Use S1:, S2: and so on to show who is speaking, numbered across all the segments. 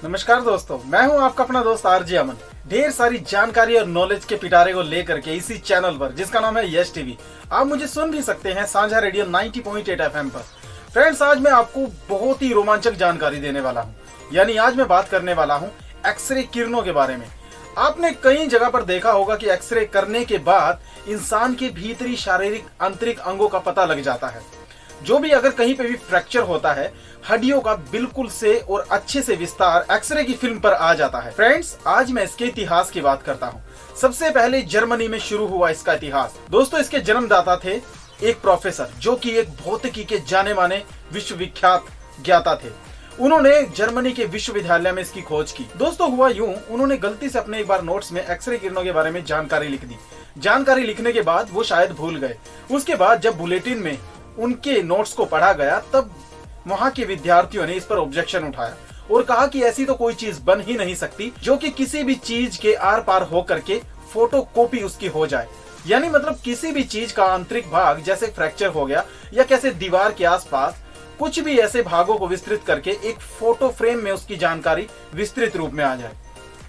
S1: नमस्कार दोस्तों, मैं हूं आपका अपना दोस्त आरजे अमन। ढेर सारी जानकारी और नॉलेज के पिटारे को लेकर के इसी चैनल पर, जिसका नाम है यश टीवी, आप मुझे सुन भी सकते हैं साझा रेडियो 90.8 FM पर। फ्रेंड्स, आज मैं आपको बहुत ही रोमांचक जानकारी देने वाला हूं। यानी आज मैं बात करने वाला हूं एक्सरे किरणों के बारे में। आपने कई जगह पर देखा होगा कि एक्सरे करने के बाद इंसान के भीतरी शारीरिक आंतरिक अंगों का पता लग जाता है। जो भी अगर कहीं पे भी फ्रैक्चर होता है, हड्डियों का बिल्कुल से और अच्छे से विस्तार एक्सरे की फिल्म पर आ जाता है। फ्रेंड्स, आज मैं इसके इतिहास की बात करता हूँ। सबसे पहले जर्मनी में शुरू हुआ इसका इतिहास। दोस्तों, इसके जन्मदाता थे एक प्रोफेसर, जो कि एक भौतिकी के जाने माने विश्वविख्यात ज्ञाता थे। उन्होंने जर्मनी के विश्वविद्यालय में इसकी खोज की। दोस्तों, हुआ यूं, उन्होंने गलती से अपने एक बार नोट्स में एक्सरे किरणों के बारे में जानकारी लिख दी। जानकारी लिखने के बाद वो शायद भूल गए। उसके बाद जब बुलेटिन में उनके नोट्स को पढ़ा गया, तब वहां के विद्यार्थियों ने इस पर ऑब्जेक्शन उठाया और कहा कि ऐसी तो कोई चीज बन ही नहीं सकती जो कि किसी भी चीज के आर पार होकर के फोटोकॉपी उसकी हो जाए। यानी मतलब किसी भी चीज का आंतरिक भाग, जैसे फ्रैक्चर हो गया या कैसे दीवार के आसपास कुछ भी ऐसे भागों को विस्तृत करके एक फोटो फ्रेम में उसकी जानकारी विस्तृत रूप में आ जाए।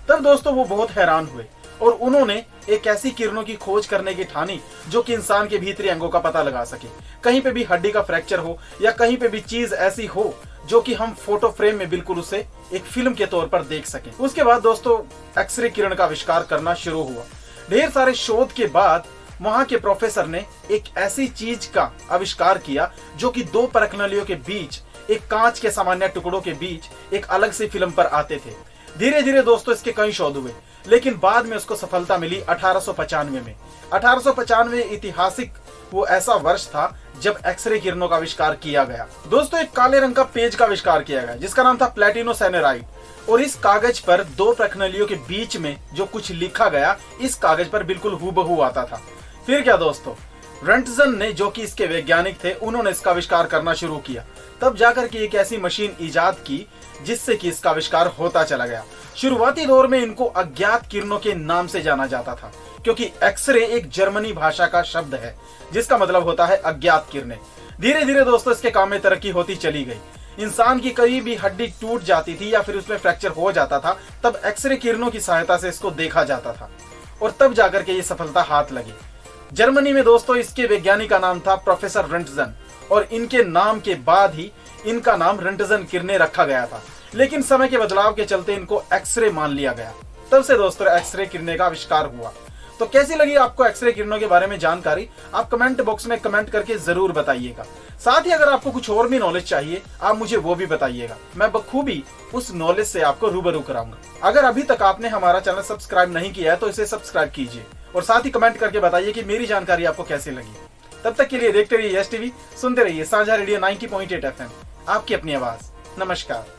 S1: तब दोस्तों वो बहुत हैरान हुए और उन्होंने एक ऐसी किरणों की खोज करने की ठानी जो कि इंसान के भीतरी अंगों का पता लगा सके। कहीं पे भी हड्डी का फ्रैक्चर हो या कहीं पे भी चीज ऐसी हो जो कि हम फोटो फ्रेम में बिल्कुल उसे एक फिल्म के तौर पर देख सकें। उसके बाद दोस्तों एक्सरे किरण का आविष्कार करना शुरू हुआ। ढेर सारे शोध के बाद वहां के प्रोफेसर ने एक ऐसी चीज का आविष्कार किया जो कि दो परखनलियों के बीच, एक कांच के सामान्य टुकड़ों के बीच एक अलग से फिल्म पर आते थे। धीरे धीरे दोस्तों इसके कई शोध हुए, लेकिन बाद में उसको सफलता मिली 1895 में। 1895 ऐतिहासिक वो ऐसा वर्ष था जब एक्सरे किरणों का आविष्कार किया गया। दोस्तों, एक काले रंग का पेज का आविष्कार किया गया जिसका नाम था प्लेटिनोसेनेराइड, और इस कागज पर दो प्रखनलियों के बीच में जो कुछ लिखा गया, इस कागज पर बिल्कुल हूबहू आता था। फिर क्या दोस्तों, रंटजन ने, जो कि इसके वैज्ञानिक थे, उन्होंने इसका आविष्कार करना शुरू किया। तब जाकर के एक ऐसी मशीन इजाद की जिससे कि इसका आविष्कार होता चला गया। शुरुआती दौर में इनको अज्ञात किरणों के नाम से जाना जाता था, क्योंकि एक्सरे एक जर्मनी भाषा का शब्द है जिसका मतलब होता है अज्ञात किरणें। धीरे धीरे दोस्तों इसके काम में तरक्की होती चली गई। इंसान की कहीं भी हड्डी टूट जाती थी या फिर उसमें फ्रैक्चर हो जाता था, तब एक्सरे किरणों की सहायता से इसको देखा जाता था और तब जाकर के ये सफलता हाथ लगी। जर्मनी में दोस्तों इसके वैज्ञानिक का नाम था प्रोफेसर रंटजन, और इनके नाम के बाद ही इनका नाम रंटजन किरणें रखा गया था। लेकिन समय के बदलाव के चलते इनको एक्सरे मान लिया गया। तब से दोस्तों एक्सरे किरणें का आविष्कार हुआ। तो कैसी लगी आपको एक्सरे किरणों के बारे में जानकारी, आप कमेंट बॉक्स में कमेंट करके जरूर बताइएगा। साथ ही अगर आपको कुछ और भी नॉलेज चाहिए, आप मुझे वो भी बताइएगा। मैं बखूबी उस नॉलेज से आपको रूबरू कराऊंगा। अगर अभी तक आपने हमारा चैनल सब्सक्राइब नहीं किया है तो इसे सब्सक्राइब कीजिए और साथ ही कमेंट करके बताइए कि मेरी जानकारी आपको कैसी लगी। तब तक के लिए देखते रहिए यश टीवी, सुनते रहिए साझा रेडियो 90.8 FM, आपकी अपनी आवाज। नमस्कार।